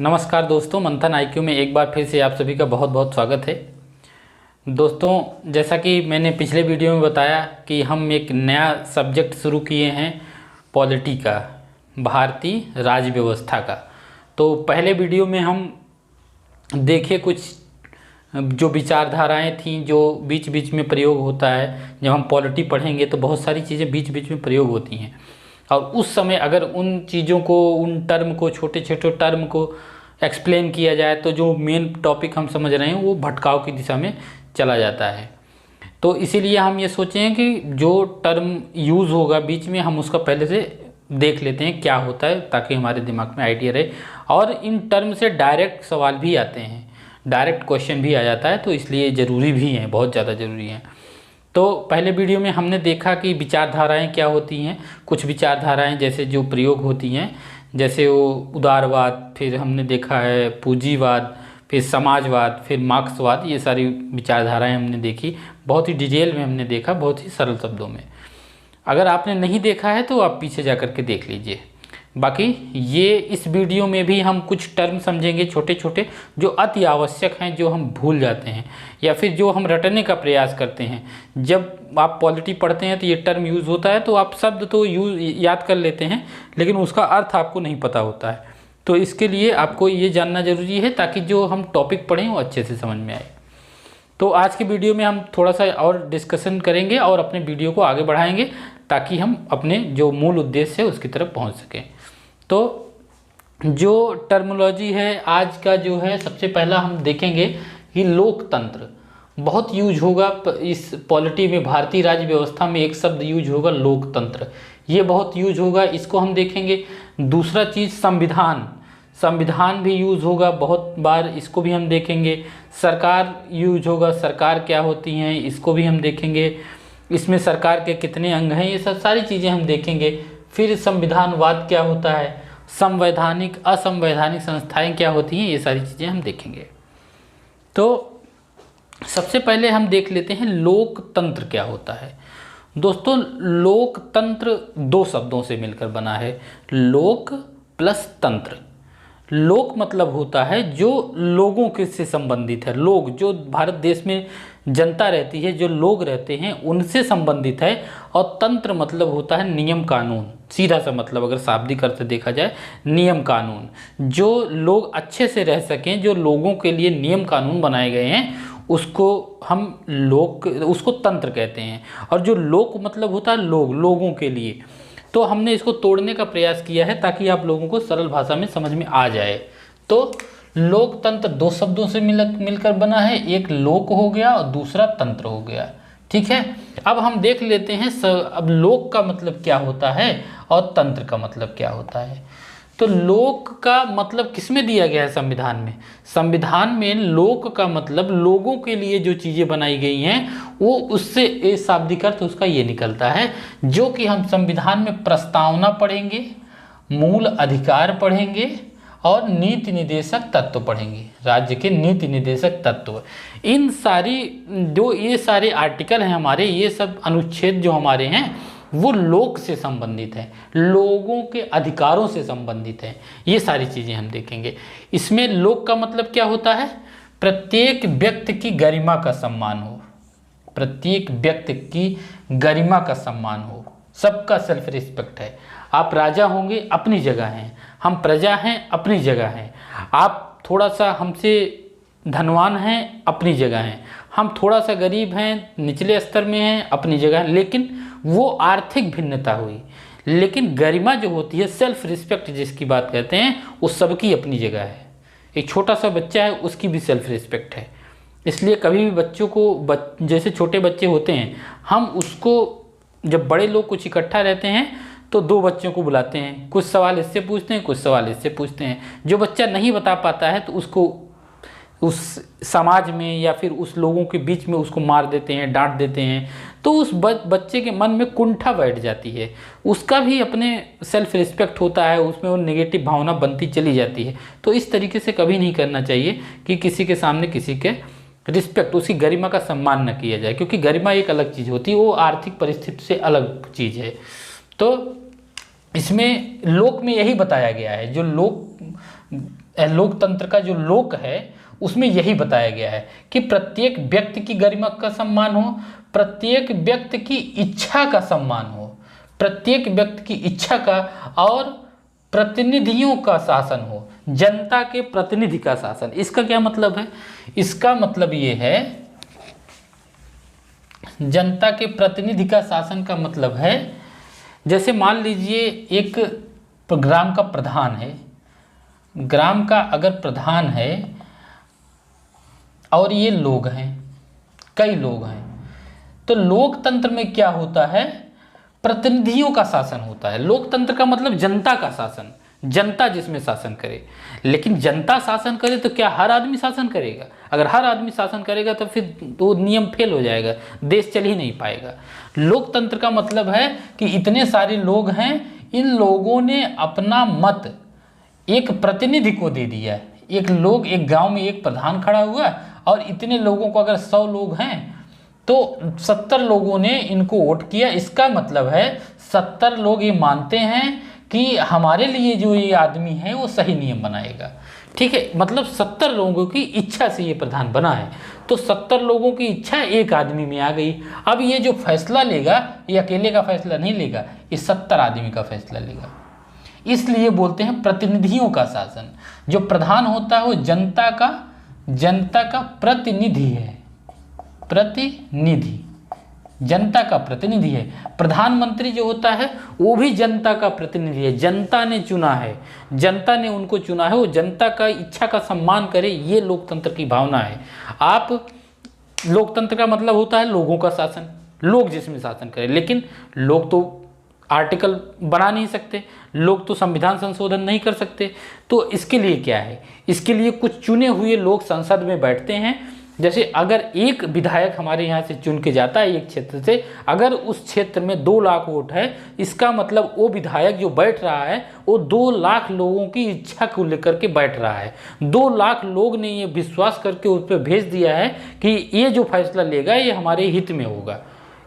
नमस्कार दोस्तों, मंथन आईक्यू में एक बार फिर से आप सभी का बहुत बहुत स्वागत है। दोस्तों, जैसा कि मैंने पिछले वीडियो में बताया कि हम एक नया सब्जेक्ट शुरू किए हैं पॉलिटी का, भारतीय राज्य व्यवस्था का। तो पहले वीडियो में हम देखे कुछ जो विचारधाराएं थीं जो बीच बीच में प्रयोग होता है। जब हम पॉलिटी पढ़ेंगे तो बहुत सारी चीज़ें बीच बीच में प्रयोग होती हैं, और उस समय अगर उन चीज़ों को, उन टर्म को, छोटे छोटे टर्म को एक्सप्लेन किया जाए तो जो मेन टॉपिक हम समझ रहे हैं वो भटकाव की दिशा में चला जाता है। तो इसीलिए हम ये सोचें कि जो टर्म यूज़ होगा बीच में हम उसका पहले से देख लेते हैं क्या होता है, ताकि हमारे दिमाग में आइडिया रहे। और इन टर्म से डायरेक्ट सवाल भी आते हैं, डायरेक्ट क्वेश्चन भी आ जाता है, तो इसलिए ज़रूरी भी हैं, बहुत ज़्यादा ज़रूरी हैं। तो पहले वीडियो में हमने देखा कि विचारधाराएं क्या होती हैं। कुछ विचारधाराएं जैसे जो प्रयोग होती हैं, जैसे वो उदारवाद, फिर हमने देखा है पूंजीवाद, फिर समाजवाद, फिर मार्क्सवाद, ये सारी विचारधाराएं हमने देखी। बहुत ही डिटेल में हमने देखा, बहुत ही सरल शब्दों में। अगर आपने नहीं देखा है तो आप पीछे जा कर के देख लीजिए। बाकी ये इस वीडियो में भी हम कुछ टर्म समझेंगे छोटे छोटे, जो अति आवश्यक हैं, जो हम भूल जाते हैं या फिर जो हम रटने का प्रयास करते हैं। जब आप पॉलिटी पढ़ते हैं तो ये टर्म यूज़ होता है तो आप शब्द तो याद कर लेते हैं, लेकिन उसका अर्थ आपको नहीं पता होता है। तो इसके लिए आपको ये जानना ज़रूरी है ताकि जो हम टॉपिक पढ़ें वो अच्छे से समझ में आए। तो आज की वीडियो में हम थोड़ा सा और डिस्कशन करेंगे और अपने वीडियो को आगे बढ़ाएंगे, ताकि हम अपने जो मूल उद्देश्य है उसकी तरफ पहुंच सकें। तो जो टर्मिनोलॉजी है आज का जो है, सबसे पहला हम देखेंगे कि लोकतंत्र बहुत यूज होगा इस पॉलिटी में। भारतीय राज्य व्यवस्था में एक शब्द यूज होगा लोकतंत्र, ये बहुत यूज होगा, इसको हम देखेंगे। दूसरा चीज़ संविधान, संविधान भी यूज होगा बहुत बार, इसको भी हम देखेंगे। सरकार यूज होगा, सरकार क्या होती हैं इसको भी हम देखेंगे। इसमें सरकार के कितने अंग हैं, ये सब सारी चीज़ें हम देखेंगे। फिर संविधानवाद क्या होता है, संवैधानिक असंवैधानिक संस्थाएं क्या होती हैं, ये सारी चीज़ें हम देखेंगे। तो सबसे पहले हम देख लेते हैं लोकतंत्र क्या होता है। दोस्तों, लोकतंत्र दो शब्दों से मिलकर बना है, लोक प्लस तंत्र। लोक मतलब होता है जो लोगों के से संबंधित है, लोग जो भारत देश में जनता रहती है, जो लोग रहते हैं उनसे संबंधित है। और तंत्र मतलब होता है नियम कानून, सीधा सा मतलब अगर शाब्दिक अर्थ से देखा जाए, नियम कानून, जो लोग अच्छे से रह सकें, जो लोगों के लिए नियम कानून बनाए गए हैं उसको हम उसको तंत्र कहते हैं। और जो लोक मतलब होता है लोग, लोगों के लिए। तो हमने इसको तोड़ने का प्रयास किया है ताकि आप लोगों को सरल भाषा में समझ में आ जाए। तो लोकतंत्र दो शब्दों से मिलकर बना है, एक लोक हो गया और दूसरा तंत्र हो गया। ठीक है, अब हम देख लेते हैं अब लोक का मतलब क्या होता है और तंत्र का मतलब क्या होता है। तो लोक का मतलब किसमें दिया गया है, संविधान में। संविधान में लोक का मतलब लोगों के लिए जो चीज़ें बनाई गई हैं वो, उससे एक शाब्दिक अर्थ उसका ये निकलता है, जो कि हम संविधान में प्रस्तावना पढ़ेंगे, मूल अधिकार पढ़ेंगे और नीति निदेशक तत्व पढ़ेंगे। राज्य के नीति निदेशक तत्व, इन सारी जो ये सारे आर्टिकल हैं हमारे, ये सब अनुच्छेद जो हमारे हैं वो लोक से संबंधित है, लोगों के अधिकारों से संबंधित है। ये सारी चीज़ें हम देखेंगे। इसमें लोक का मतलब क्या होता है, प्रत्येक व्यक्ति की गरिमा का सम्मान हो, प्रत्येक व्यक्ति की गरिमा का सम्मान हो, सबका सेल्फ रिस्पेक्ट है। आप राजा होंगे अपनी जगह हैं, हम प्रजा हैं अपनी जगह हैं, आप थोड़ा सा हमसे धनवान हैं अपनी जगह हैं, हम थोड़ा सा गरीब हैं, निचले स्तर में हैं अपनी जगह, लेकिन वो आर्थिक भिन्नता हुई। लेकिन गरिमा जो होती है, सेल्फ रिस्पेक्ट जिसकी बात कहते हैं, वो सबकी अपनी जगह है। एक छोटा सा बच्चा है उसकी भी सेल्फ रिस्पेक्ट है। इसलिए कभी भी बच्चों को जैसे छोटे बच्चे होते हैं, हम उसको, जब बड़े लोग कुछ इकट्ठा रहते हैं तो दो बच्चों को बुलाते हैं, कुछ सवाल इससे पूछते हैं, कुछ सवाल इससे पूछते हैं। जो बच्चा नहीं बता पाता है तो उसको उस समाज में या फिर उस लोगों के बीच में उसको मार देते हैं, डांट देते हैं। तो उस बच्चे के मन में कुंठा बैठ जाती है, उसका भी अपने सेल्फ रिस्पेक्ट होता है, उसमें वो नेगेटिव भावना बनती चली जाती है। तो इस तरीके से कभी नहीं करना चाहिए कि किसी के सामने किसी के रिस्पेक्ट, उसकी गरिमा का सम्मान न किया जाए, क्योंकि गरिमा एक अलग चीज़ होती है, वो आर्थिक परिस्थिति से अलग चीज़ है। तो इसमें लोक में यही बताया गया है, जो लोक लोकतंत्र का जो लोक है उसमें यही बताया गया है कि प्रत्येक व्यक्ति की गरिमा का सम्मान हो, प्रत्येक व्यक्ति की इच्छा का सम्मान हो, प्रत्येक व्यक्ति की इच्छा का, और प्रतिनिधियों का शासन हो, जनता के प्रतिनिधि का शासन। इसका क्या मतलब है? इसका मतलब ये है, जनता के प्रतिनिधि का शासन का मतलब है, जैसे मान लीजिए एक ग्राम का प्रधान है, ग्राम का अगर प्रधान है और ये लोग हैं, कई लोग हैं, तो लोकतंत्र में क्या होता है? प्रतिनिधियों का शासन होता है। लोकतंत्र का मतलब जनता का शासन, जनता जिसमें शासन करे। लेकिन जनता शासन करे तो क्या हर आदमी शासन करेगा? अगर हर आदमी शासन करेगा तो फिर तो नियम फेल हो जाएगा, देश चल ही नहीं पाएगा। लोकतंत्र का मतलब है कि इतने सारे लोग हैं, इन लोगों ने अपना मत एक प्रतिनिधि को दे दिया है। एक गांव में एक प्रधान खड़ा हुआ और इतने लोगों को, अगर 100 लोग हैं तो 70 लोगों ने इनको वोट किया। इसका मतलब है 70 लोग ये मानते हैं कि हमारे लिए जो ये आदमी है वो सही नियम बनाएगा। ठीक है, मतलब 70 लोगों की इच्छा से ये प्रधान बना है, तो 70 लोगों की इच्छा एक आदमी में आ गई। अब ये जो फैसला लेगा ये अकेले का फैसला नहीं लेगा, ये 70 आदमी का फैसला लेगा। इसलिए बोलते हैं प्रतिनिधियों का शासन। जो प्रधान होता है वो जनता का प्रतिनिधि है, प्रतिनिधि, जनता का प्रतिनिधि है। प्रधानमंत्री जो होता है वो भी जनता का प्रतिनिधि है, जनता ने चुना है, जनता ने उनको चुना है, वो जनता का इच्छा का सम्मान करे, ये लोकतंत्र की भावना है। आप लोकतंत्र का मतलब होता है लोगों का शासन, लोग जिसमें शासन करें। लेकिन लोग तो आर्टिकल बना नहीं सकते, लोग तो संविधान संशोधन नहीं कर सकते। तो इसके लिए क्या है? इसके लिए कुछ चुने हुए लोग संसद में बैठते हैं। जैसे अगर एक विधायक हमारे यहाँ से चुन के जाता है एक क्षेत्र से, अगर उस क्षेत्र में 2 लाख वोट है, इसका मतलब वो विधायक जो बैठ रहा है वो 2 लाख लोगों की इच्छा को लेकर के बैठ रहा है। 2 लाख लोग ने ये विश्वास करके उस पर भेज दिया है कि ये जो फैसला लेगा ये हमारे हित में होगा।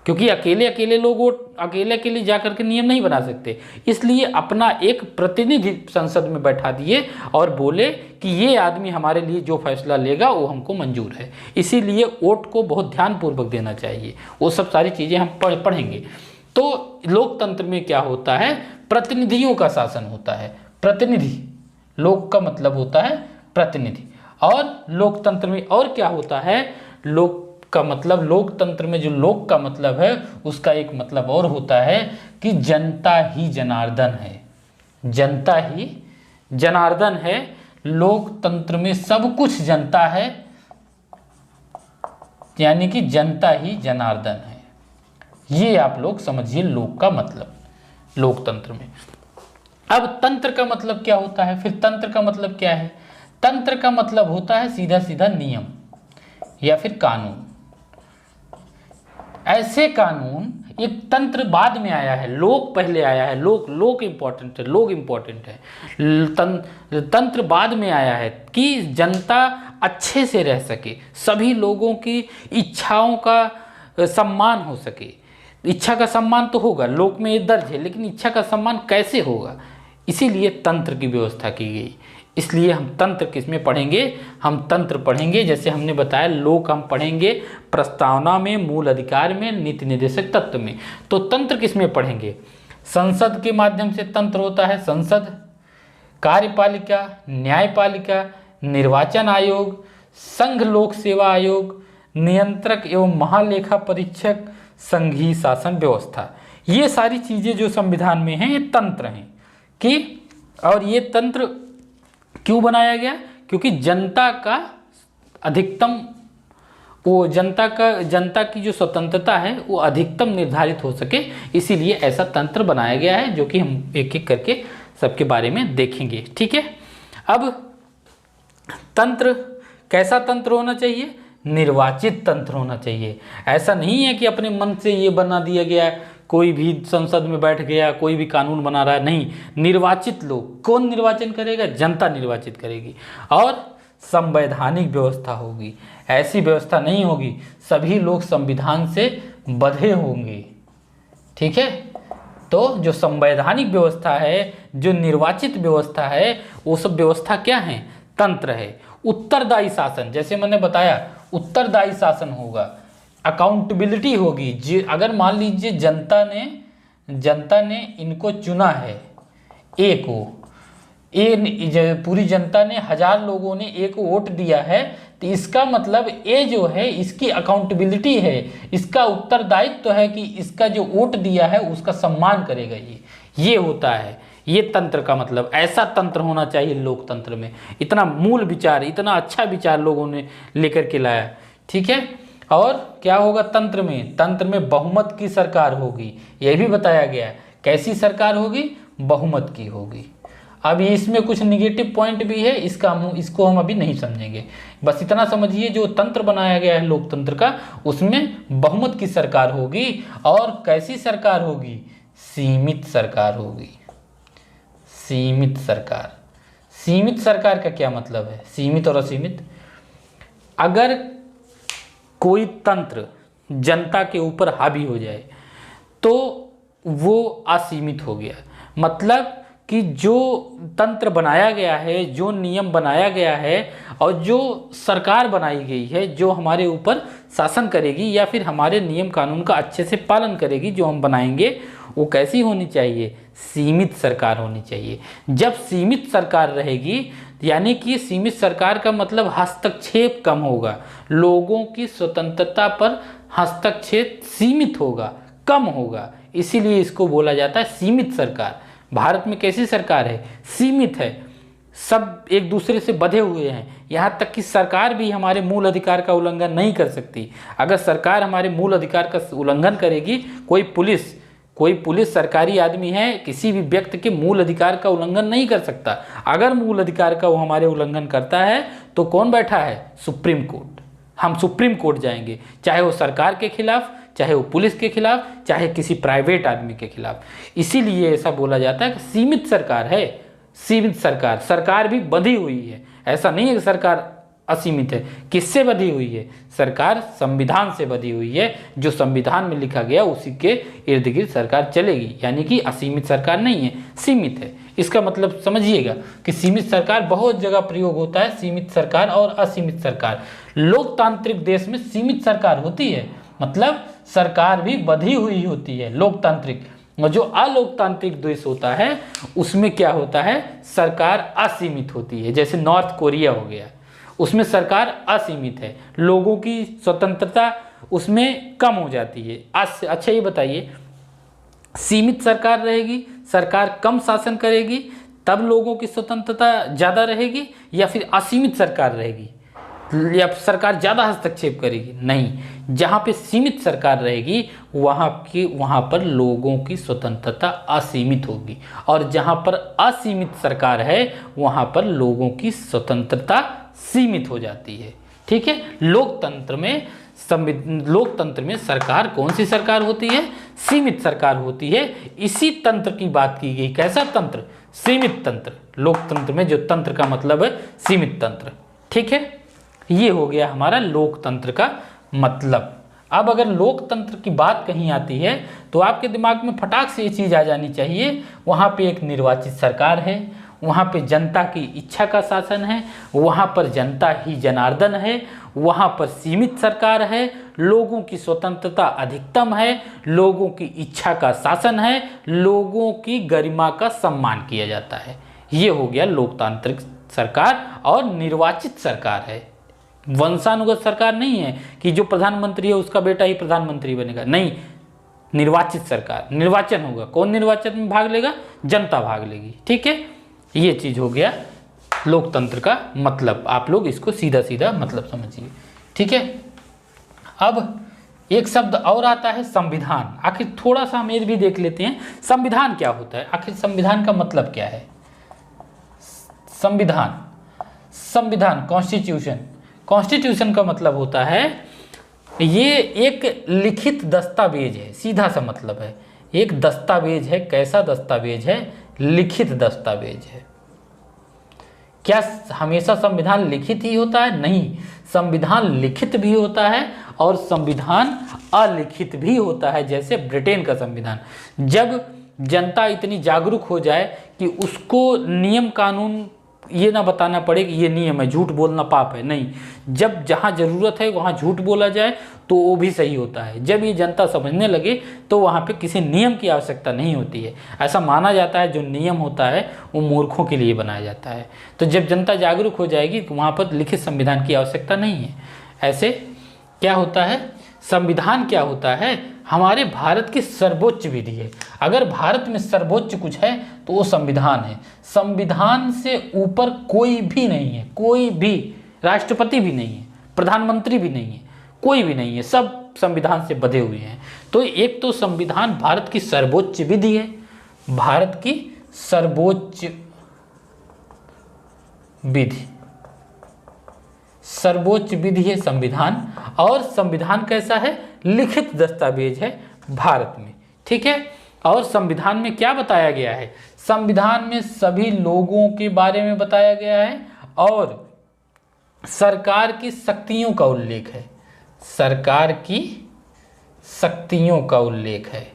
क्योंकि अकेले लोग वोट अकेले जा करके नियम नहीं बना सकते, इसलिए अपना एक प्रतिनिधि संसद में बैठा दिए और बोले कि ये आदमी हमारे लिए जो फैसला लेगा वो हमको मंजूर है। इसीलिए वोट को बहुत ध्यानपूर्वक देना चाहिए। वो सब सारी चीज़ें हम पढ़ेंगे। तो लोकतंत्र में क्या होता है? प्रतिनिधियों का शासन होता है। प्रतिनिधि, लोक का मतलब होता है प्रतिनिधि। और लोकतंत्र में और क्या होता है? लोक का मतलब, लोकतंत्र में जो लोक का मतलब है उसका एक मतलब और होता है कि जनता ही जनार्दन है, जनता ही जनार्दन है। लोकतंत्र में सब कुछ जनता है, यानी कि जनता ही जनार्दन है। ये आप लोग समझिए लोक का मतलब लोकतंत्र में। अब तंत्र का मतलब क्या होता है? फिर तंत्र का मतलब क्या है? तंत्र का मतलब होता है सीधा सीधा नियम या फिर कानून। ऐसे कानून, एक तंत्र बाद में आया है, लोक पहले आया है। लोक इम्पोर्टेंट है, लोग इम्पोर्टेंट है। तंत्र बाद में आया है कि जनता अच्छे से रह सके, सभी लोगों की इच्छाओं का सम्मान हो सके। इच्छा का सम्मान तो होगा, लोक में ये दर्ज है, लेकिन इच्छा का सम्मान कैसे होगा? इसीलिए तंत्र की व्यवस्था की गई। इसलिए हम तंत्र किसमें पढ़ेंगे? हम तंत्र पढ़ेंगे, जैसे हमने बताया लोक हम पढ़ेंगे प्रस्तावना में, मूल अधिकार में, नीति निर्देशक तत्व में। तो तंत्र किसमें पढ़ेंगे? संसद के माध्यम से तंत्र होता है। संसद, कार्यपालिका, न्यायपालिका, निर्वाचन आयोग, संघ लोक सेवा आयोग, नियंत्रक एवं महालेखा परीक्षक, संघीय शासन व्यवस्था। ये सारी चीज़ें जो संविधान में हैं ये तंत्र हैं। कि और ये तंत्र क्यों बनाया गया? क्योंकि जनता का अधिकतम, वो जनता की जो स्वतंत्रता है वो अधिकतम निर्धारित हो सके, इसीलिए ऐसा तंत्र बनाया गया है, जो कि हम एक एक करके सबके बारे में देखेंगे। ठीक है, अब तंत्र, कैसा तंत्र होना चाहिए? निर्वाचित तंत्र होना चाहिए। ऐसा नहीं है कि अपने मन से ये बना दिया गया, कोई भी संसद में बैठ गया कोई भी कानून बना रहा है, नहीं। निर्वाचित लोग, कौन निर्वाचन करेगा? जनता निर्वाचित करेगी। और संवैधानिक व्यवस्था होगी। ऐसी व्यवस्था नहीं होगी सभी लोग संविधान से बंधे होंगे। ठीक है, तो जो संवैधानिक व्यवस्था है, जो निर्वाचित व्यवस्था है, वो सब व्यवस्था क्या है? तंत्र है। उत्तरदायी शासन, जैसे मैंने बताया उत्तरदायी शासन होगा, अकाउंटेबिलिटी होगी। अगर मान लीजिए जनता ने इनको चुना है, ए को, पूरी जनता ने 1000 लोगों ने ए को वोट दिया है, तो इसका मतलब ए जो है इसकी अकाउंटेबिलिटी है, इसका उत्तरदायित्व है कि इसका जो वोट दिया है उसका सम्मान करेगा। ये होता है ये तंत्र का मतलब। ऐसा तंत्र होना चाहिए लोकतंत्र में। इतना मूल विचार, इतना अच्छा विचार लोगों ने लेकर के लाया, ठीक है। और क्या होगा तंत्र में? तंत्र में बहुमत की सरकार होगी, यह भी बताया गया है। कैसी सरकार होगी? बहुमत की होगी। अब इसमें कुछ निगेटिव पॉइंट भी है, इसको हम अभी नहीं समझेंगे। बस इतना समझिए, जो तंत्र बनाया गया है लोकतंत्र का, उसमें बहुमत की सरकार होगी। और कैसी सरकार होगी? सीमित सरकार होगी। सीमित सरकार। सीमित सरकार का क्या मतलब है? सीमित और असीमित। अगर कोई तंत्र जनता के ऊपर हावी हो जाए तो वो असीमित हो गया। मतलब कि जो तंत्र बनाया गया है, जो नियम बनाया गया है और जो सरकार बनाई गई है, जो हमारे ऊपर शासन करेगी या फिर हमारे नियम कानून का अच्छे से पालन करेगी, जो हम बनाएंगे, वो कैसी होनी चाहिए? सीमित सरकार होनी चाहिए। जब सीमित सरकार रहेगी, यानी कि सीमित सरकार का मतलब हस्तक्षेप कम होगा, लोगों की स्वतंत्रता पर हस्तक्षेप सीमित होगा, कम होगा, इसीलिए इसको बोला जाता है सीमित सरकार। भारत में कैसी सरकार है? सीमित है, सब एक दूसरे से बंधे हुए हैं। यहाँ तक कि सरकार भी हमारे मूल अधिकार का उल्लंघन नहीं कर सकती। अगर सरकार हमारे मूल अधिकार का उल्लंघन करेगी, कोई पुलिस सरकारी आदमी है, किसी भी व्यक्ति के मूल अधिकार का उल्लंघन नहीं कर सकता। अगर मूल अधिकार का वो हमारे उल्लंघन करता है तो कौन बैठा है? Supreme court. हम सुप्रीम कोर्ट जाएंगे, चाहे वो सरकार के खिलाफ, चाहे वो पुलिस के खिलाफ, चाहे किसी प्राइवेट आदमी के खिलाफ। इसीलिए ऐसा बोला जाता है कि सीमित सरकार है। सीमित सरकार, सरकार भी बंधी हुई है। ऐसा नहीं है कि सरकार असीमित है। किससे बंधी हुई है? सरकार संविधान से बंधी हुई है। जो संविधान में लिखा गया उसी के इर्द गिर्द सरकार चलेगी, यानी कि असीमित सरकार नहीं है, सीमित है। इसका मतलब समझिएगा कि सीमित सरकार बहुत जगह प्रयोग होता है, सीमित सरकार और असीमित सरकार। लोकतांत्रिक देश में सीमित सरकार होती है, मतलब सरकार भी बंधी हुई होती है लोकतांत्रिक। और जो अलोकतांत्रिक देश होता है उसमें क्या होता है? सरकार असीमित होती है। जैसे नॉर्थ कोरिया हो गया, उसमें सरकार असीमित है, लोगों की स्वतंत्रता उसमें कम हो जाती है। अच्छा ये बताइए, सीमित सरकार रहेगी, सरकार कम शासन करेगी, तब लोगों की स्वतंत्रता ज़्यादा रहेगी, या फिर असीमित सरकार रहेगी या सरकार ज़्यादा हस्तक्षेप करेगी? नहीं, जहाँ पे सीमित सरकार रहेगी वहाँ पर लोगों की स्वतंत्रता असीमित होगी, और जहाँ पर असीमित सरकार है वहाँ पर लोगों की स्वतंत्रता सीमित हो जाती है। ठीक है। लोकतंत्र में सरकार कौन सी सरकार होती है? सीमित सरकार होती है। इसी तंत्र की बात की गई। कैसा तंत्र? सीमित तंत्र। लोकतंत्र में जो तंत्र का मतलब है सीमित तंत्र। ठीक है, ये हो गया हमारा लोकतंत्र का मतलब। अब अगर लोकतंत्र की बात कहीं आती है तो आपके दिमाग में फटाक से ये चीज़ आ जानी चाहिए, वहाँ पे एक निर्वाचित सरकार है, वहाँ पे जनता की इच्छा का शासन है, वहाँ पर जनता ही जनार्दन है, वहाँ पर सीमित सरकार है, लोगों की स्वतंत्रता अधिकतम है, लोगों की इच्छा का शासन है, लोगों की गरिमा का सम्मान किया जाता है। ये हो गया लोकतांत्रिक सरकार और निर्वाचित सरकार है। वंशानुगत सरकार नहीं है कि जो प्रधानमंत्री है उसका बेटा ही प्रधानमंत्री बनेगा, नहीं। निर्वाचित सरकार, निर्वाचन होगा। कौन निर्वाचन में भाग लेगा? जनता भाग लेगी। ठीक है, ये चीज़ हो गया लोकतंत्र का मतलब। आप लोग इसको सीधा सीधा मतलब समझिए। ठीक है, अब एक शब्द और आता है संविधान। आखिर थोड़ा सा हम ये भी देख लेते हैं संविधान क्या होता है, आखिर संविधान का मतलब क्या है। संविधान कॉन्स्टिट्यूशन का मतलब होता है ये एक लिखित दस्तावेज है, सीधा सा मतलब है। एक दस्तावेज है। कैसा दस्तावेज है? लिखित दस्तावेज है। क्या हमेशा संविधान लिखित ही होता है? नहीं, संविधान लिखित भी होता है और संविधान अलिखित भी होता है। जैसे ब्रिटेन का संविधान, जब जनता इतनी जागरूक हो जाए कि उसको नियम कानून ये ना बताना पड़े कि ये नियम है, झूठ बोलना पाप है, नहीं। जब जहाँ ज़रूरत है वहाँ झूठ बोला जाए तो वो भी सही होता है। जब ये जनता समझने लगे तो वहाँ पे किसी नियम की आवश्यकता नहीं होती है। ऐसा माना जाता है जो नियम होता है वो मूर्खों के लिए बनाया जाता है। तो जब जनता जागरूक हो जाएगी तो वहाँ पर लिखित संविधान की आवश्यकता नहीं है। ऐसे क्या होता है, संविधान क्या होता है, हमारे भारत की सर्वोच्च विधि है। अगर भारत में सर्वोच्च कुछ है तो वो संविधान है। संविधान से ऊपर कोई भी नहीं है, कोई भी, राष्ट्रपति भी नहीं है, प्रधानमंत्री भी नहीं है, कोई भी नहीं है, सब संविधान से बंधे हुए हैं। तो एक तो संविधान भारत की सर्वोच्च विधि है, भारत की सर्वोच्च विधि, सर्वोच्च विधि है संविधान। और संविधान कैसा है, लिखित दस्तावेज है भारत में, ठीक है। और संविधान में क्या बताया गया है, संविधान में सभी लोगों के बारे में बताया गया है और सरकार की शक्तियों का उल्लेख है, सरकार की शक्तियों का उल्लेख है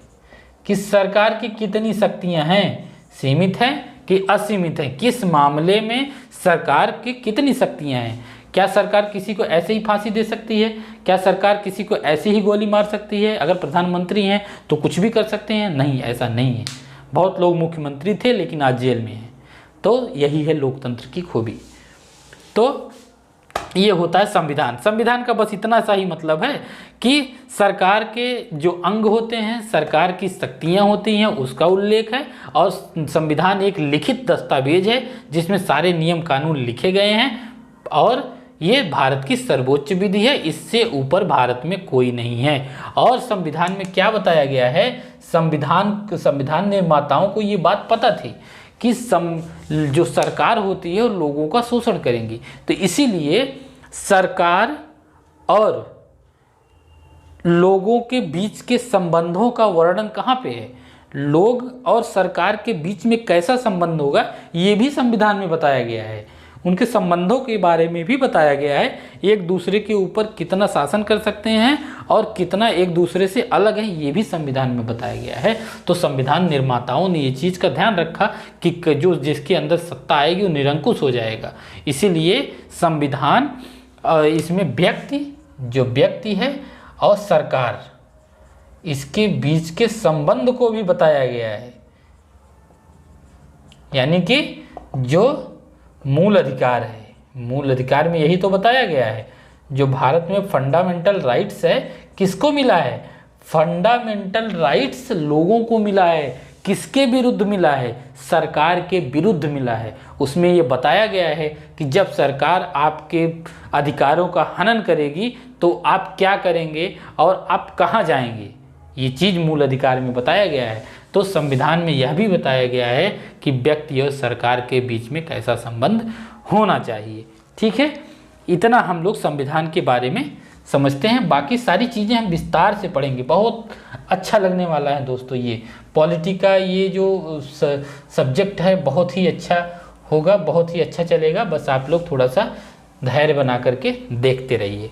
कि सरकार की कितनी शक्तियां हैं, सीमित हैं कि असीमित हैं, किस मामले में सरकार की कितनी शक्तियां हैं। क्या सरकार किसी को ऐसे ही फांसी दे सकती है, क्या सरकार किसी को ऐसे ही गोली मार सकती है, अगर प्रधानमंत्री हैं तो कुछ भी कर सकते हैं, नहीं, ऐसा नहीं है। बहुत लोग मुख्यमंत्री थे लेकिन आज जेल में हैं। तो यही है लोकतंत्र की खूबी। तो ये होता है संविधान। संविधान का बस इतना सा ही मतलब है कि सरकार के जो अंग होते हैं, सरकार की शक्तियाँ होती हैं, उसका उल्लेख है। और संविधान एक लिखित दस्तावेज है जिसमें सारे नियम कानून लिखे गए हैं और ये भारत की सर्वोच्च विधि है, इससे ऊपर भारत में कोई नहीं है। और संविधान में क्या बताया गया है, संविधान निर्माताओं को ये बात पता थी कि जो सरकार होती है वो लोगों का शोषण करेंगी। तो इसीलिए सरकार और लोगों के बीच के संबंधों का वर्णन कहाँ पे है, लोग और सरकार के बीच में कैसा संबंध होगा ये भी संविधान में बताया गया है। उनके संबंधों के बारे में भी बताया गया है, एक दूसरे के ऊपर कितना शासन कर सकते हैं और कितना एक दूसरे से अलग है, ये भी संविधान में बताया गया है। तो संविधान निर्माताओं ने ये चीज़ का ध्यान रखा कि जो जिसके अंदर सत्ता आएगी वो निरंकुश हो जाएगा। इसीलिए संविधान, इसमें जो व्यक्ति है और सरकार, इसके बीच के संबंध को भी बताया गया है। यानी कि जो मूल अधिकार है, मूल अधिकार में यही तो बताया गया है। जो भारत में फंडामेंटल राइट्स है, किसको मिला है, फंडामेंटल राइट्स लोगों को मिला है। किसके विरुद्ध मिला है, सरकार के विरुद्ध मिला है। उसमें ये बताया गया है कि जब सरकार आपके अधिकारों का हनन करेगी तो आप क्या करेंगे और आप कहाँ जाएंगे, ये चीज़ मूल अधिकार में बताया गया है। तो संविधान में यह भी बताया गया है कि व्यक्ति और सरकार के बीच में कैसा संबंध होना चाहिए, ठीक है। इतना हम लोग संविधान के बारे में समझते हैं। बाकी सारी चीज़ें हम विस्तार से पढ़ेंगे, बहुत अच्छा लगने वाला है दोस्तों। ये पॉलिटी का ये जो सब्जेक्ट है बहुत ही अच्छा होगा, बहुत ही अच्छा चलेगा। बस आप लोग थोड़ा सा धैर्य बना करके देखते रहिए,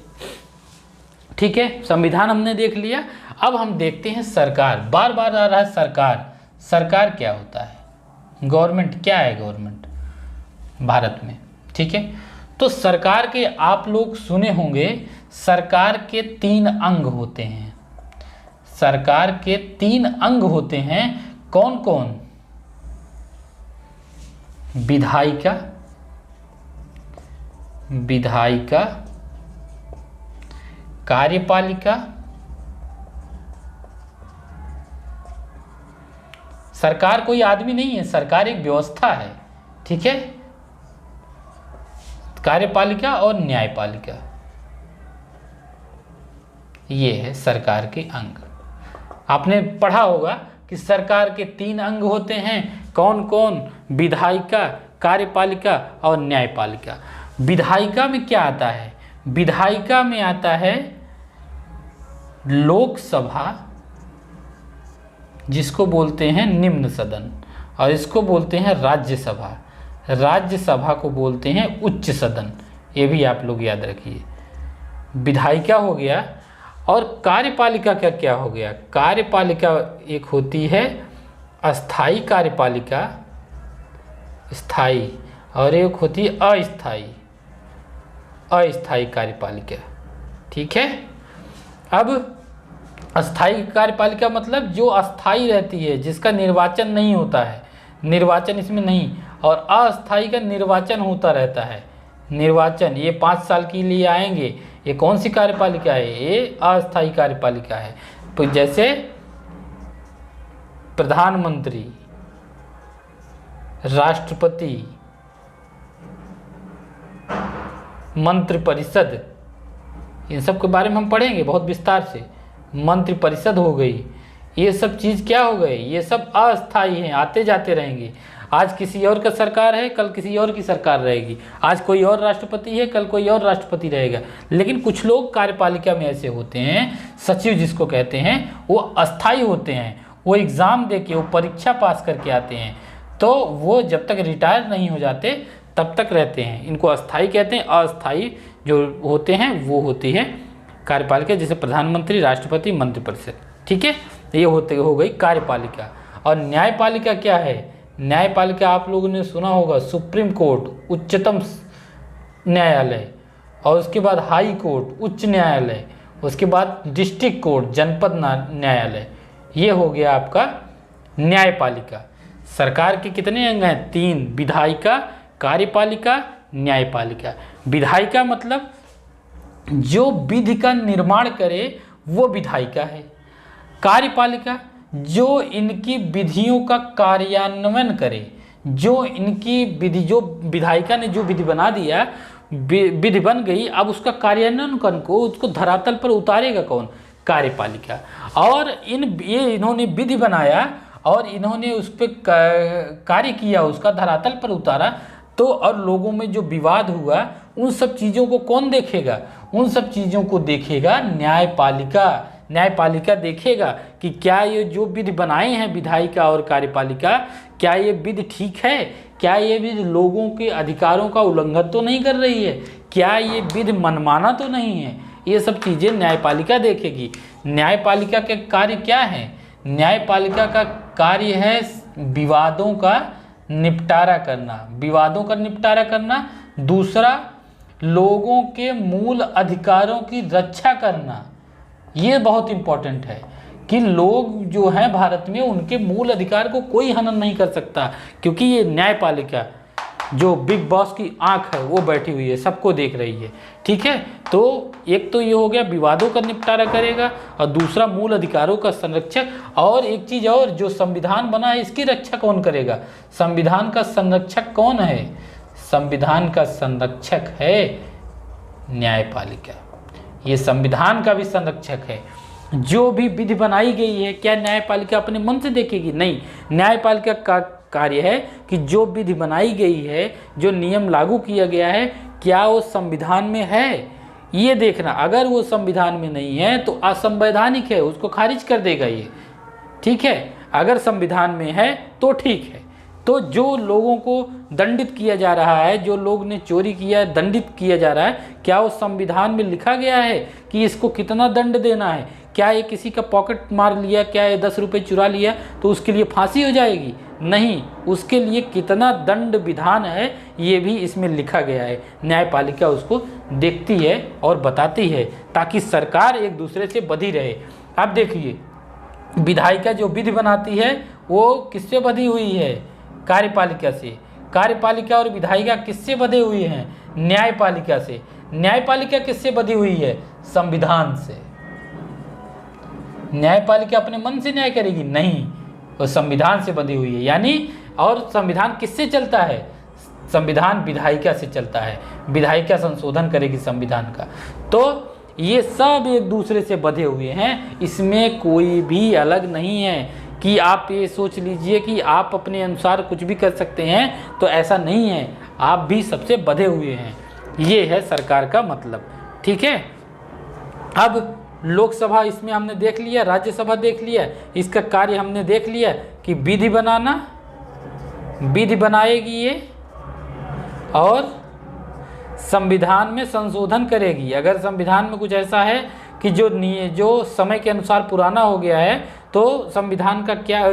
ठीक है। संविधान हमने देख लिया, अब हम देखते हैं सरकार। बार बार आ रहा है सरकार, सरकार क्या होता है, गवर्नमेंट क्या है, गवर्नमेंट भारत में, ठीक है। तो सरकार के आप लोग सुने होंगे, सरकार के 3 अंग होते हैं। सरकार के 3 अंग होते हैं, कौन कौन, विधायिका, कार्यपालिका, सरकार कोई आदमी नहीं है, सरकार एक व्यवस्था है, ठीक है। कार्यपालिका और न्यायपालिका, ये है सरकार के अंग। आपने पढ़ा होगा कि सरकार के 3 अंग होते हैं, कौन कौन, विधायिका, कार्यपालिका और न्यायपालिका। विधायिका में क्या आता है, विधायिका में आता है लोकसभा, जिसको बोलते हैं निम्न सदन, और इसको बोलते हैं राज्यसभा। राज्यसभा को बोलते हैं उच्च सदन, ये भी आप लोग याद रखिए। विधायिका हो गया, और कार्यपालिका का क्या हो गया, कार्यपालिका एक होती है अस्थाई कार्यपालिका, स्थाई, और एक होती है अस्थायी कार्यपालिका। ठीक है। अब अस्थायी कार्यपालिका मतलब जो अस्थायी रहती है, जिसका निर्वाचन नहीं होता है, निर्वाचन इसमें नहीं, और अस्थायी का निर्वाचन होता रहता है। निर्वाचन ये 5 साल के लिए आएंगे, ये कौन सी कार्यपालिका है? ये अस्थायी कार्यपालिका है। तो जैसे प्रधानमंत्री, राष्ट्रपति, मंत्रिपरिषद, इन सब के बारे में हम पढ़ेंगे बहुत विस्तार से। मंत्रिपरिषद हो गई, ये सब चीज़ क्या हो गए? ये सब अस्थायी हैं, आते जाते रहेंगे। आज किसी और का सरकार है, कल किसी और की सरकार रहेगी। आज कोई और राष्ट्रपति है, कल कोई और राष्ट्रपति रहेगा। लेकिन कुछ लोग कार्यपालिका में ऐसे होते हैं, सचिव जिसको कहते हैं, वो अस्थायी होते हैं। वो एग्ज़ाम दे के, वो परीक्षा पास करके आते हैं, तो वो जब तक रिटायर नहीं हो जाते तब तक रहते हैं। इनको अस्थायी कहते हैं। अस्थायी जो होते हैं वो होती है कार्यपालिका, जैसे प्रधानमंत्री, राष्ट्रपति, मंत्रिपरिषद। ठीक है, ये हो गई कार्यपालिका। और न्यायपालिका क्या है? न्यायपालिका आप लोगों ने सुना होगा, सुप्रीम कोर्ट, उच्चतम न्यायालय, और उसके बाद हाई कोर्ट, उच्च न्यायालय, उसके बाद डिस्ट्रिक्ट कोर्ट, जनपद न्यायालय। ये हो गया आपका न्यायपालिका। सरकार के कितने अंग हैं? 3, विधायिका, कार्यपालिका, न्यायपालिका। विधायिका मतलब जो विधि का निर्माण करे वो विधायिका है। कार्यपालिका जो इनकी विधियों का कार्यान्वयन करे, जो इनकी विधि, जो विधायिका ने जो विधि बना दिया, विधि बन गई, अब उसका कार्यान्वयन कौन को, उसको धरातल पर उतारेगा कौन? कार्यपालिका। और इन्होंने विधि बनाया और इन्होंने उस पर कार्य किया, उसका धरातल पर उतारा, तो और लोगों में जो विवाद हुआ उन सब चीज़ों को कौन देखेगा? उन सब चीज़ों को देखेगा न्यायपालिका। न्यायपालिका देखेगा कि क्या ये जो विधि बनाए हैं विधायिका और कार्यपालिका, क्या ये विधि ठीक है? क्या ये विधि लोगों के अधिकारों का उल्लंघन तो नहीं कर रही है? क्या ये विधि मनमाना तो नहीं है? ये सब चीज़ें न्यायपालिका देखेगी। न्यायपालिका के कार्य क्या है? न्यायपालिका का कार्य है विवादों का निपटारा करना। विवादों का निपटारा करना। दूसरा, लोगों के मूल अधिकारों की रक्षा करना। ये बहुत इम्पोर्टेंट है कि लोग जो हैं भारत में, उनके मूल अधिकार को कोई हनन नहीं कर सकता, क्योंकि ये न्यायपालिका जो बिग बॉस की आंख है वो बैठी हुई है, सबको देख रही है। ठीक है, तो एक तो ये हो गया विवादों का निपटारा करेगा, और दूसरा मूल अधिकारों का संरक्षक। और एक चीज़ और, जो संविधान बना है इसकी रक्षा कौन करेगा? संविधान का संरक्षक कौन है? संविधान का संरक्षक है न्यायपालिका। ये संविधान का भी संरक्षक है। जो भी विधि बनाई गई है, क्या न्यायपालिका अपने मन से देखेगी? नहीं। न्यायपालिका का कार्य है कि जो विधि बनाई गई है, जो नियम लागू किया गया है, क्या वो संविधान में है, ये देखना। अगर वो संविधान में नहीं है तो असंवैधानिक है, उसको खारिज कर देगा ये। ठीक है, अगर संविधान में है तो ठीक है। तो जो लोगों को दंडित किया जा रहा है, जो लोग ने चोरी किया है दंडित किया जा रहा है, क्या उस संविधान में लिखा गया है कि इसको कितना दंड देना है? क्या ये किसी का पॉकेट मार लिया, क्या ये 10 रुपये चुरा लिया तो उसके लिए फांसी हो जाएगी? नहीं, उसके लिए कितना दंड विधान है ये भी इसमें लिखा गया है। न्यायपालिका उसको देखती है और बताती है, ताकि सरकार एक दूसरे से बधी रहे। अब देखिए, विधायिका जो विधि बनाती है वो किससे बधी हुई है? कार्यपालिका से। कार्यपालिका और विधायिका किससे बधे हुए हैं? न्यायपालिका से। न्यायपालिका किससे बधी हुई है? संविधान से। न्यायपालिका अपने मन से न्याय करेगी? नहीं, वो संविधान से बंधी हुई है। यानी, और संविधान किससे चलता है? संविधान विधायिका से चलता है। विधायिका संशोधन करेगी संविधान का। तो ये सब एक दूसरे से बंधे हुए हैं, इसमें कोई भी अलग नहीं है कि आप ये सोच लीजिए कि आप अपने अनुसार कुछ भी कर सकते हैं, तो ऐसा नहीं है। आप भी सबसे बंधे हुए हैं। ये है सरकार का मतलब। ठीक है, अब लोकसभा इसमें हमने देख लिया, राज्यसभा देख लिया, इसका कार्य हमने देख लिया कि विधि बनाना, विधि बनाएगी ये, और संविधान में संशोधन करेगी। अगर संविधान में कुछ ऐसा है कि जो समय के अनुसार पुराना हो गया है, तो संविधान का क्या,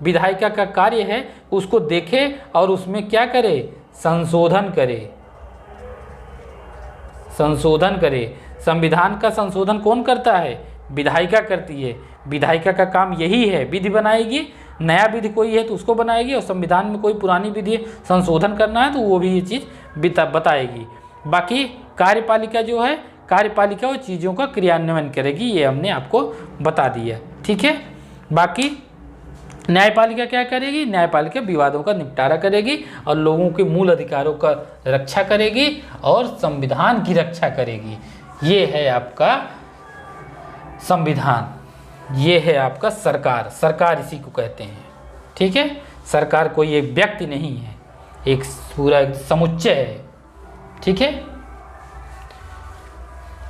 विधायिका का कार्य है उसको देखे और उसमें क्या करे? संशोधन करे। संविधान का संशोधन कौन करता है? विधायिका करती है। विधायिका का काम यही है, विधि बनाएगी, नया विधि कोई है तो उसको बनाएगी, और संविधान में कोई पुरानी विधि संशोधन करना है तो वो भी ये चीज़ बताएगी। बाकी कार्यपालिका जो है, कार्यपालिका वो चीज़ों का क्रियान्वयन करेगी, ये हमने आपको बता दिया। ठीक है। बाकी न्यायपालिका क्या करेगी? न्यायपालिका विवादों का निपटारा करेगी और लोगों के मूल अधिकारों का रक्षा करेगी और संविधान की रक्षा करेगी। ये है आपका संविधान, ये है आपका सरकार। सरकार इसी को कहते हैं। ठीक है। सरकार कोई एक व्यक्ति नहीं है, एक पूरा एक समुच्चय है। ठीक है।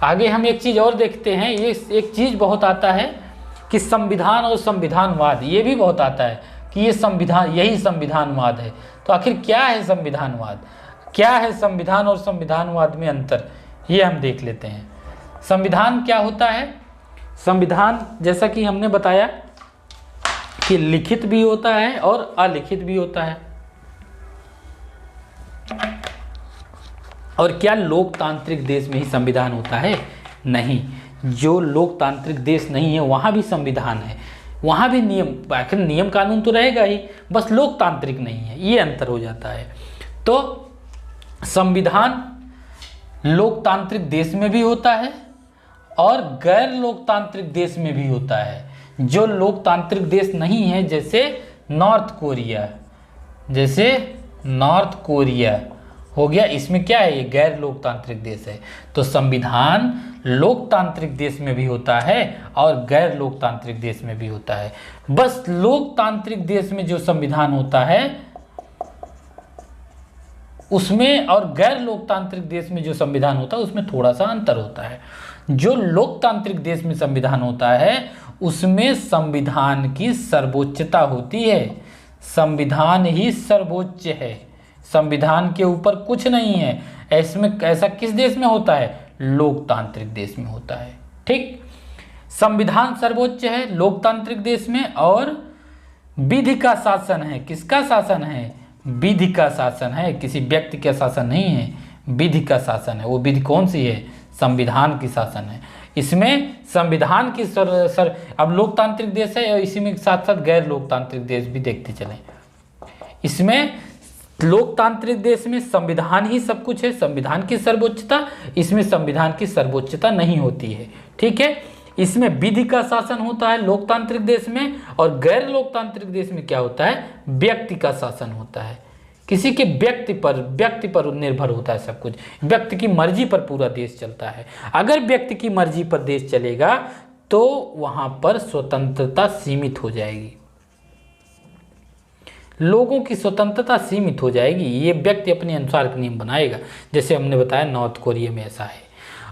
आगे हम एक चीज़ और देखते हैं। ये एक चीज़ बहुत आता है कि संविधान और संविधानवाद, ये भी बहुत आता है कि ये संविधान, यही संविधानवाद है। तो आखिर क्या है संविधानवाद? क्या है संविधान और संविधानवाद में अंतर? ये हम देख लेते हैं। संविधान क्या होता है? संविधान जैसा कि हमने बताया कि लिखित भी होता है और अलिखित भी होता है। और क्या लोकतांत्रिक देश में ही संविधान होता है? नहीं। जो लोकतांत्रिक देश नहीं है वहाँ भी संविधान है, वहाँ भी नियम, आखिर नियम कानून तो रहेगा ही, बस लोकतांत्रिक नहीं है, ये अंतर हो जाता है। तो संविधान लोकतांत्रिक देश में भी होता है और गैर लोकतांत्रिक देश में भी होता है। जो लोकतांत्रिक देश नहीं है, जैसे नॉर्थ कोरिया हो गया, इसमें क्या है? ये गैर लोकतांत्रिक देश है। तो संविधान लोकतांत्रिक देश में भी होता है और गैर लोकतांत्रिक देश में भी होता है। बस लोकतांत्रिक देश में जो संविधान होता है उसमें और गैर लोकतांत्रिक देश में जो संविधान होता है उसमें थोड़ा सा अंतर होता है। जो लोकतांत्रिक देश में संविधान होता है उसमें संविधान की सर्वोच्चता होती है। संविधान ही सर्वोच्च है, संविधान के ऊपर कुछ नहीं है। ऐसा किस देश में होता है? लोकतांत्रिक देश में होता है। ठीक। संविधान सर्वोच्च है लोकतांत्रिक देश में, और विधि का शासन है। किसका शासन है? विधि का शासन है, किसी व्यक्ति का शासन नहीं है, विधि का शासन है। वो विधि कौन सी है? संविधान की शासन है। इसमें संविधान की अब लोकतांत्रिक देश है और इसी में साथ साथ गैर लोकतांत्रिक देश भी देखते चलें। इसमें लोकतांत्रिक देश में संविधान ही सब कुछ है, संविधान की सर्वोच्चता, इसमें संविधान की सर्वोच्चता नहीं होती है। ठीक है। इसमें विधि का शासन होता है लोकतांत्रिक देश में, और गैर लोकतांत्रिक देश में क्या होता है? व्यक्ति का शासन होता है। किसी के व्यक्ति पर निर्भर होता है सब कुछ। व्यक्ति की मर्जी पर पूरा देश चलता है। अगर व्यक्ति की मर्जी पर देश चलेगा तो वहां पर स्वतंत्रता सीमित हो जाएगी, लोगों की स्वतंत्रता सीमित हो जाएगी। ये व्यक्ति अपने अनुसार के नियम बनाएगा, जैसे हमने बताया नॉर्थ कोरिया में ऐसा है।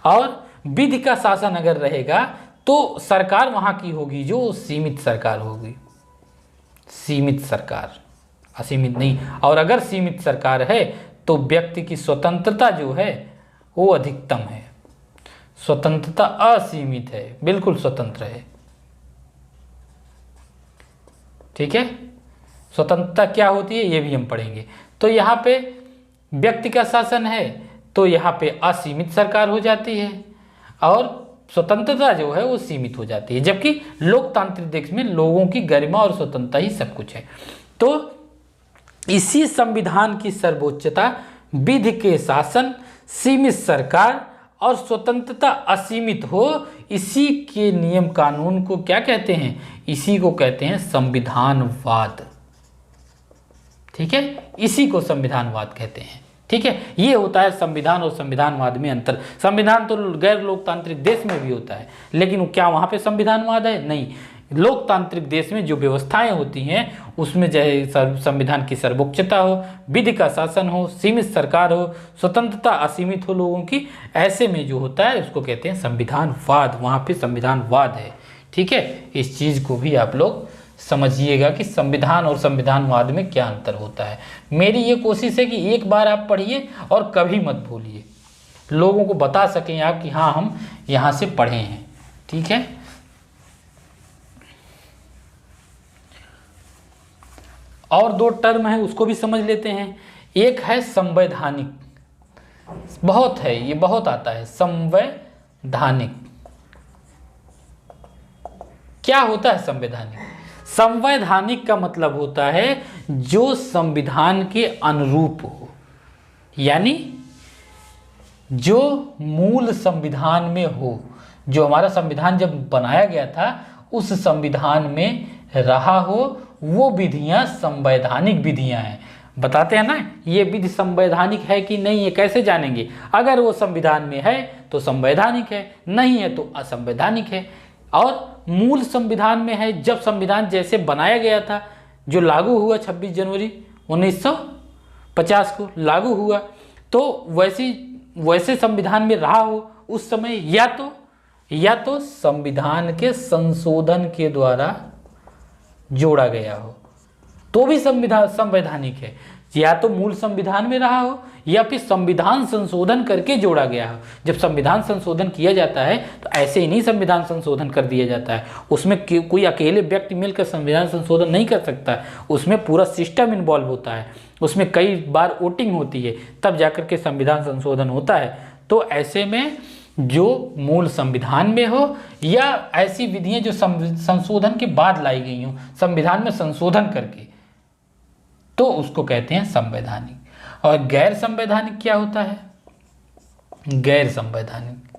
और विधि का शासन अगर रहेगा तो सरकार वहाँ की होगी जो सीमित सरकार होगी, सीमित सरकार, असीमित नहीं। और अगर सीमित सरकार है तो व्यक्ति की स्वतंत्रता जो है वो अधिकतम है, स्वतंत्रता असीमित है, बिल्कुल स्वतंत्र है। ठीक है। स्वतंत्रता क्या होती है ये भी हम पढ़ेंगे। तो यहाँ पे व्यक्ति का शासन है तो यहाँ पे असीमित सरकार हो जाती है और स्वतंत्रता जो है वो सीमित हो जाती है, जबकि लोकतांत्रिक देश में लोगों की गरिमा और स्वतंत्रता ही सब कुछ है। तो इसी संविधान की सर्वोच्चता, विधि के शासन, सीमित सरकार और स्वतंत्रता असीमित हो, इसी के नियम कानून को क्या कहते हैं? इसी को कहते हैं संविधानवाद। ठीक है। इसी को संविधानवाद कहते हैं। ठीक है। ये होता है संविधान और संविधानवाद में अंतर। संविधान तो गैर लोकतांत्रिक देश में भी होता है, लेकिन क्या वहाँ पे संविधानवाद है? नहीं। लोकतांत्रिक देश में जो व्यवस्थाएं होती हैं उसमें चाहे संविधान की सर्वोच्चता हो, विधि का शासन हो, सीमित सरकार हो, स्वतंत्रता असीमित हो लोगों की, ऐसे में जो होता है उसको कहते हैं संविधानवाद। वहाँ पे संविधानवाद है। ठीक है। इस चीज़ को भी आप लोग समझिएगा कि संविधान और संविधानवाद में क्या अंतर होता है। मेरी ये कोशिश है कि एक बार आप पढ़िए और कभी मत भूलिए, लोगों को बता सकें आप कि हाँ हम यहाँ से पढ़े हैं। ठीक है। और दो टर्म है उसको भी समझ लेते हैं। एक है संवैधानिक, बहुत है ये, बहुत आता है संवैधानिक। क्या होता है संवैधानिक? संवैधानिक का मतलब होता है जो संविधान के अनुरूप हो, यानी जो मूल संविधान में हो, जो हमारा संविधान जब बनाया गया था उस संविधान में रहा हो, वो विधियां संवैधानिक विधियां हैं। बताते हैं ना, ये विधि संवैधानिक है कि नहीं है, कैसे जानेंगे? अगर वो संविधान में है तो संवैधानिक है, नहीं है तो असंवैधानिक है। और मूल संविधान में है, जब संविधान जैसे बनाया गया था, जो लागू हुआ 26 जनवरी 1950 को लागू हुआ, तो वैसे संविधान में रहा हो उस समय, या तो संविधान के संशोधन के द्वारा जोड़ा गया हो, तो भी संवैधानिक है। या तो मूल संविधान में रहा हो या फिर संविधान संशोधन करके जोड़ा गया हो। जब संविधान संशोधन किया जाता है तो ऐसे ही नहीं संविधान संशोधन कर दिया जाता है, उसमें कोई अकेले व्यक्ति मिलकर संविधान संशोधन नहीं कर सकता, उसमें पूरा सिस्टम इन्वॉल्व होता है, उसमें कई बार वोटिंग होती है, तब जाकर के संविधान संशोधन होता है। तो ऐसे में जो मूल संविधान में हो या ऐसी विधियां जो संशोधन के बाद लाई गई हो, संविधान में संशोधन करके, तो उसको कहते हैं संवैधानिक। और गैर संवैधानिक क्या होता है? गैर संवैधानिक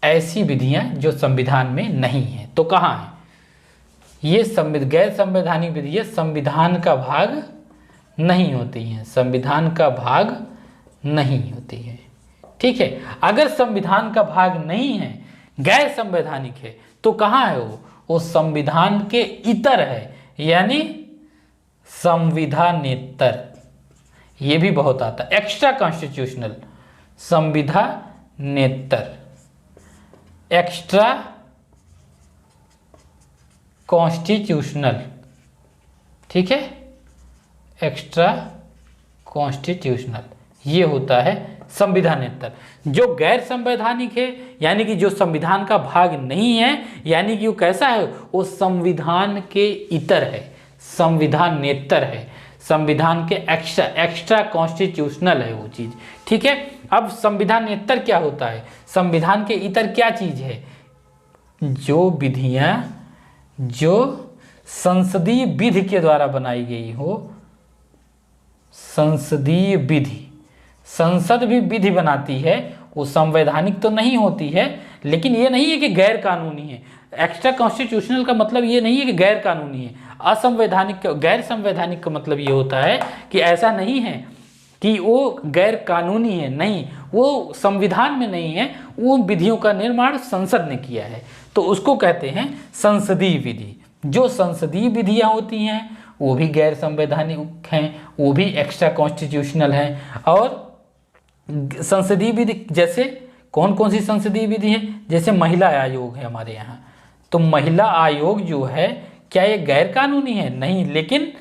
ऐसी विधियां जो संविधान में नहीं है। तो कहाँ है ये? गैर संवैधानिक विधियां संविधान का भाग नहीं होती हैं, संविधान का भाग नहीं होती है। ठीक है, अगर संविधान का भाग नहीं है, गैर संवैधानिक है, तो कहाँ है वो संविधान के इतर है, यानी संविधानेतर। ये भी बहुत आता है, एक्स्ट्रा कॉन्स्टिट्यूशनल, संविधानेतर, एक्स्ट्रा कॉन्स्टिट्यूशनल। ठीक है, एक्स्ट्रा कॉन्स्टिट्यूशनल ये होता है संविधानेतर। जो गैर संवैधानिक है, यानी कि जो संविधान का भाग नहीं है, यानी कि वो कैसा है? वो संविधान के इतर है, संविधानेतर है, संविधान के एक्स्ट्रा कॉन्स्टिट्यूशनल है वो चीज़। ठीक है, अब संविधानेतर क्या होता है? संविधान के इतर क्या चीज़ है? जो विधियाँ जो संसदीय विधि के द्वारा बनाई गई हो, संसदीय विधि, संसद भी विधि बनाती है, वो संवैधानिक तो नहीं होती है, लेकिन ये नहीं है कि गैर कानूनी है। एक्स्ट्रा कॉन्स्टिट्यूशनल का मतलब ये नहीं है कि गैर कानूनी है। असंवैधानिक, गैर संवैधानिक का मतलब ये होता है कि ऐसा नहीं है कि वो गैर कानूनी है, नहीं, वो संविधान में नहीं है, वो विधियों का निर्माण संसद ने किया है, तो उसको कहते हैं संसदीय विधि। जो संसदीय विधियाँ होती हैं वो भी गैर संवैधानिक हैं, वो भी एक्स्ट्रा कॉन्स्टिट्यूशनल हैं। और संसदीय विधि जैसे कौन कौन सी संसदीय विधि है? जैसे महिला आयोग है हमारे यहाँ, तो महिला आयोग जो है, क्या ये गैर कानूनी है? नहीं, लेकिन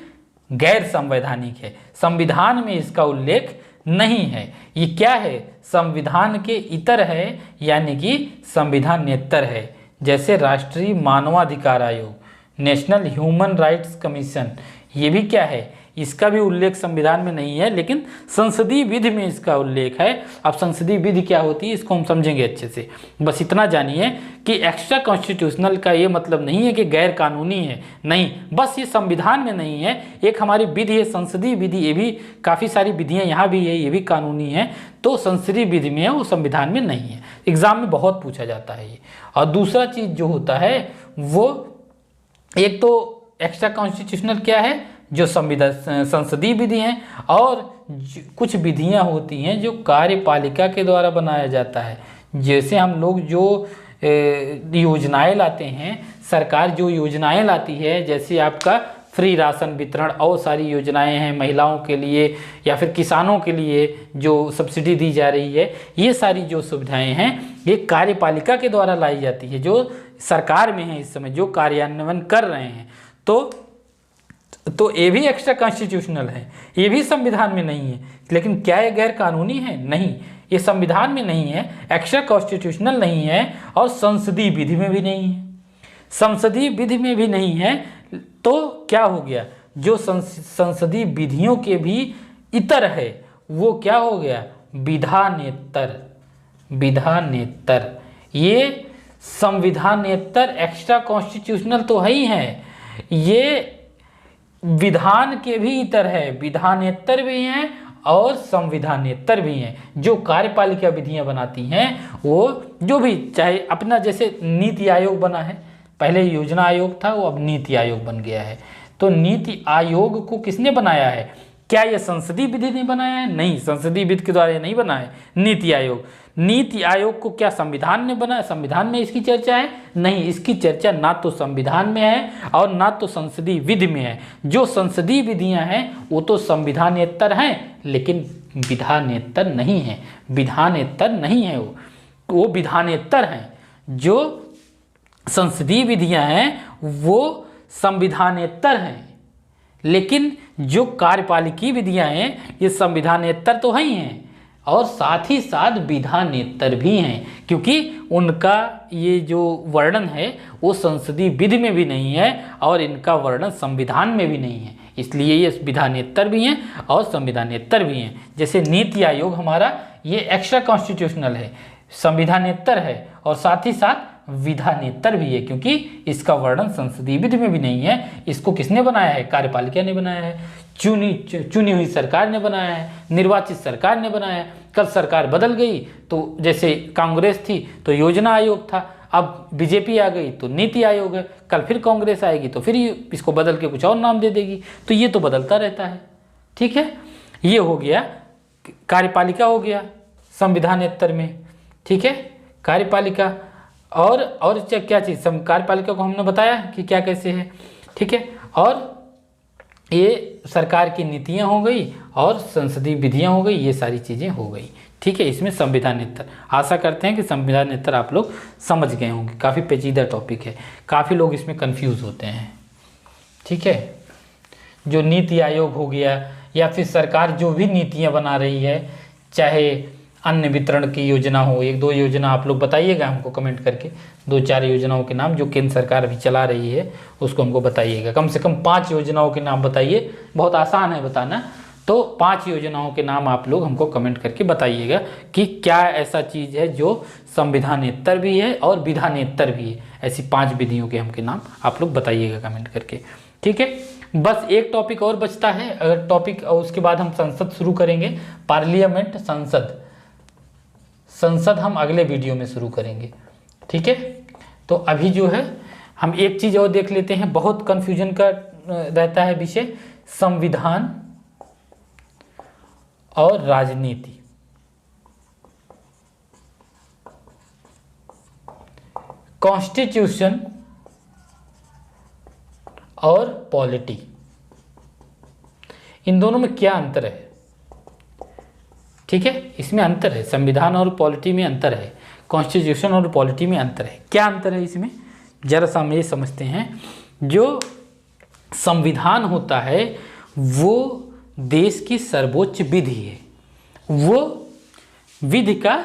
गैर संवैधानिक है, संविधान में इसका उल्लेख नहीं है। ये क्या है? संविधान के इतर है, यानी कि संविधानेतर है। जैसे राष्ट्रीय मानवाधिकार आयोग, नेशनल ह्यूमन राइट्स कमीशन, ये भी क्या है? इसका भी उल्लेख संविधान में नहीं है, लेकिन संसदीय विधि में इसका उल्लेख है। अब संसदीय विधि क्या होती है इसको हम समझेंगे अच्छे से। बस इतना जानिए कि एक्स्ट्रा कॉन्स्टिट्यूशनल का ये मतलब नहीं है कि गैर कानूनी है, नहीं, बस ये संविधान में नहीं है। एक हमारी विधि है संसदीय विधि, ये भी काफ़ी सारी विधियाँ यहाँ भी है, ये भी कानूनी है, तो संसदीय विधि में है, वो संविधान में नहीं है। एग्जाम में बहुत पूछा जाता है ये। और दूसरा चीज़ जो होता है वो, एक तो एक्स्ट्रा कॉन्स्टिट्यूशनल क्या है? जो संसदीय विधि हैं, और कुछ विधियां होती हैं जो कार्यपालिका के द्वारा बनाया जाता है। जैसे हम लोग जो योजनाएं लाते हैं, सरकार जो योजनाएं लाती है, जैसे आपका फ्री राशन वितरण और सारी योजनाएं हैं महिलाओं के लिए या फिर किसानों के लिए जो सब्सिडी दी जा रही है, ये सारी जो सुविधाएं हैं ये कार्यपालिका के द्वारा लाई जाती है, जो सरकार में है इस समय, जो कार्यान्वयन कर रहे हैं। तो ये भी एक्स्ट्रा कॉन्स्टिट्यूशनल है, ये भी संविधान में नहीं है, लेकिन क्या ये गैर कानूनी है? नहीं, ये संविधान में नहीं है, एक्स्ट्रा कॉन्स्टिट्यूशनल नहीं है, और संसदीय विधि में भी नहीं है। संसदीय विधि में भी नहीं है, तो क्या हो गया, जो संसदीय विधियों के भी इतर है वो क्या हो गया, विधानेतर। विधानेतर, ये संविधानेतर एक्स्ट्रा कॉन्स्टिट्यूशनल तो है ही है, ये विधान के भी इतर है, विधानेतर भी हैं और संविधानेतर भी हैं। जो कार्यपालिका विधियां बनाती हैं वो जो भी, चाहे अपना जैसे नीति आयोग बना है, पहले योजना आयोग था वो अब नीति आयोग बन गया है। तो नीति आयोग को किसने बनाया है, क्या ये संसदीय विधि ने बनाया है, नहीं, संसदीय विधि के द्वारा नहीं बना है नीति आयोग। नीति आयोग को क्या संविधान ने बनाया, संविधान में इसकी चर्चा है, नहीं, इसकी चर्चा ना तो संविधान में है और ना तो संसदीय विधि में है। जो संसदीय विधियां हैं वो तो संविधानेतर हैं लेकिन विधानेतर नहीं है, विधानेतर नहीं है, वो विधानेतर हैं। जो संसदीय विधियां हैं वो संविधानेतर हैं, लेकिन जो कार्यपालिकी विधियां हैं ये संविधानेतर तो है ही हैं और साथ ही साथ विधानेतर भी हैं, क्योंकि उनका ये जो वर्णन है वो संसदीय विधि में भी नहीं है और इनका वर्णन संविधान में भी नहीं है, इसलिए ये विधानेतर भी हैं और संविधानेतर भी हैं। जैसे नीति आयोग हमारा ये एक्स्ट्रा कॉन्स्टिट्यूशनल है, संविधानेतर है और साथ ही साथ विधानेतर भी है, क्योंकि इसका वर्णन संसदीय विधि में भी नहीं है। इसको किसने बनाया है, कार्यपालिका ने बनाया है, चुनी हुई सरकार ने बनाया है, निर्वाचित सरकार ने बनाया है। कल सरकार बदल गई तो जैसे कांग्रेस थी तो योजना आयोग था, अब बीजेपी आ गई तो नीति आयोग है, कल फिर कांग्रेस आएगी तो फिर इसको बदल के कुछ और नाम दे देगी, तो ये तो बदलता रहता है। ठीक है, ये हो गया कार्यपालिका, हो गया संविधानेतर में। ठीक है, कार्यपालिका और क्या चीज़, कार्यपालिका को हमने बताया कि क्या कैसे है। ठीक है, और ये सरकार की नीतियाँ हो गई और संसदीय विधियाँ हो गई, ये सारी चीज़ें हो गई। ठीक है, इसमें संविधानेतर, आशा करते हैं कि संविधानेतर आप लोग समझ गए होंगे। काफ़ी पेचीदा टॉपिक है, काफ़ी लोग इसमें कंफ्यूज होते हैं। ठीक है, जो नीति आयोग हो गया या फिर सरकार जो भी नीतियाँ बना रही है, चाहे अन्न वितरण की योजना हो, एक दो योजना आप लोग बताइएगा हमको कमेंट करके, 2-4 योजनाओं के नाम जो केंद्र सरकार अभी चला रही है उसको हमको बताइएगा। कम से कम 5 योजनाओं के नाम बताइए, बहुत आसान है बताना। तो 5 योजनाओं के नाम आप लोग हमको कमेंट करके बताइएगा कि क्या ऐसा चीज़ है जो संविधानेतर भी है और विधानेतर भी है। ऐसी 5 विधियों के हमके नाम आप लोग बताइएगा कमेंट करके। ठीक है, बस एक टॉपिक और बचता है, अगर टॉपिक, और उसके बाद हम संसद शुरू करेंगे, पार्लियामेंट, संसद हम अगले वीडियो में शुरू करेंगे। ठीक है, तो अभी जो है हम एक चीज़ और देख लेते हैं, बहुत कन्फ्यूजन का रहता है विषय, संविधान और राजनीति। कॉन्स्टिट्यूशन और पॉलिटी, इन दोनों में क्या अंतर है। ठीक है, इसमें अंतर है, संविधान और पॉलिटी में अंतर है, कॉन्स्टिट्यूशन और पॉलिटी में अंतर है। क्या अंतर है इसमें, जरा सा हम ये समझते हैं। जो संविधान होता है वो देश की सर्वोच्च विधि है, वो विधि का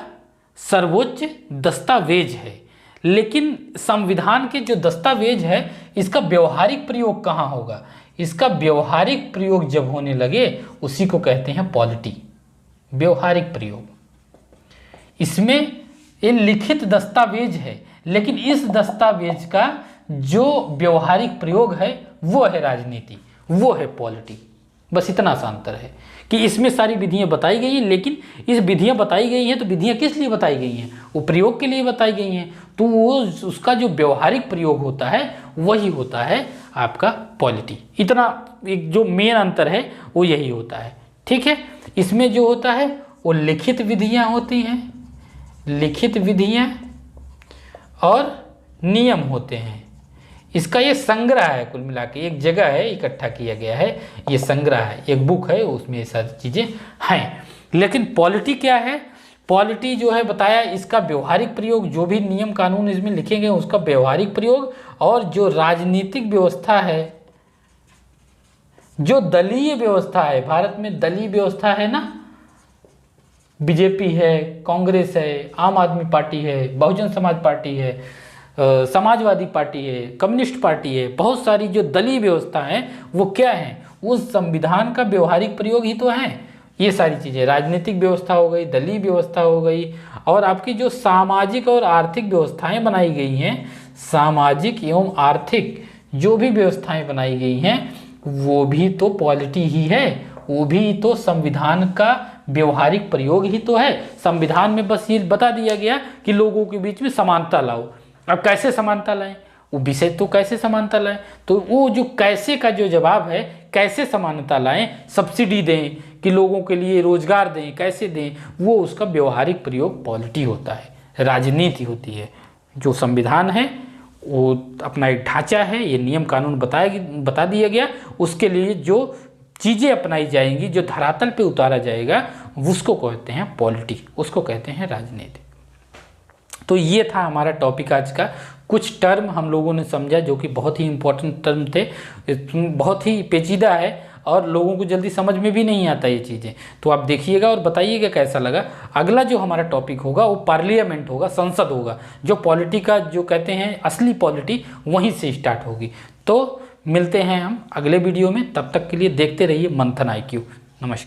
सर्वोच्च दस्तावेज है, लेकिन संविधान के जो दस्तावेज है इसका व्यवहारिक प्रयोग कहाँ होगा, इसका व्यवहारिक प्रयोग जब होने लगे उसी को कहते हैं पॉलिटी, व्यवहारिक प्रयोग। इसमें ये लिखित दस्तावेज है, लेकिन इस दस्तावेज का जो व्यवहारिक प्रयोग है वो है राजनीति, वो है पॉलिटी। बस इतना सा अंतर है कि इसमें सारी विधियां बताई गई हैं, लेकिन इस विधियां बताई गई हैं तो विधियां किस लिए बताई गई हैं, वो प्रयोग के लिए बताई गई हैं, तो वो उसका जो व्यवहारिक प्रयोग होता है वही होता है आपका पॉलिटी। इतना एक जो मेन अंतर है वो यही होता है। ठीक है, इसमें जो होता है वो लिखित विधियां होती हैं, लिखित विधियां और नियम होते हैं। इसका ये संग्रह है, कुल मिला के एक जगह है, इकट्ठा किया गया है, ये संग्रह है, एक बुक है, उसमें ये सारी चीज़ें हैं। लेकिन पॉलिटी क्या है, पॉलिटी जो है बताया, इसका व्यवहारिक प्रयोग, जो भी नियम कानून इसमें लिखे गए उसका व्यवहारिक प्रयोग, और जो राजनीतिक व्यवस्था है, जो दलीय व्यवस्था है, भारत में दलीय व्यवस्था है ना, बीजेपी है, कांग्रेस है, आम आदमी पार्टी है, बहुजन समाज पार्टी है, समाजवादी पार्टी है, कम्युनिस्ट पार्टी है, बहुत सारी जो दलीय व्यवस्था है वो क्या है, उस संविधान का व्यवहारिक प्रयोग ही तो है। ये सारी चीज़ें, राजनीतिक व्यवस्था हो गई, दलीय व्यवस्था हो गई, और आपकी जो सामाजिक और आर्थिक व्यवस्थाएं बनाई गई हैं, सामाजिक एवं आर्थिक जो भी व्यवस्थाएं बनाई गई हैं वो भी तो पॉलिटी ही है, वो भी तो संविधान का व्यवहारिक प्रयोग ही तो है। संविधान में बस ये बता दिया गया कि लोगों के बीच में समानता लाओ। अब कैसे समानता लाएं, वो विषय तो कैसे समानता लाएं, तो वो जो कैसे का जो जवाब है, कैसे समानता लाएं, सब्सिडी दें कि लोगों के लिए रोजगार दें, कैसे दें, वो उसका व्यवहारिक प्रयोग पॉलिटी होता है, राजनीति होती है। जो संविधान है वो अपना एक ढांचा है, ये नियम कानून बता दिया गया, उसके लिए जो चीज़ें अपनाई जाएंगी, जो धरातल पे उतारा जाएगा, उसको कहते हैं पॉलिटी, उसको कहते हैं राजनीति। तो ये था हमारा टॉपिक आज का। कुछ टर्म हम लोगों ने समझा जो कि बहुत ही इंपॉर्टेंट टर्म थे, बहुत ही पेचीदा है और लोगों को जल्दी समझ में भी नहीं आता ये चीज़ें। तो आप देखिएगा और बताइएगा कैसा लगा। अगला जो हमारा टॉपिक होगा वो पार्लियामेंट होगा, संसद होगा, जो पॉलिटी का जो कहते हैं असली पॉलिटी वहीं से स्टार्ट होगी। तो मिलते हैं हम अगले वीडियो में, तब तक के लिए देखते रहिए मंथन IQ। नमस्कार।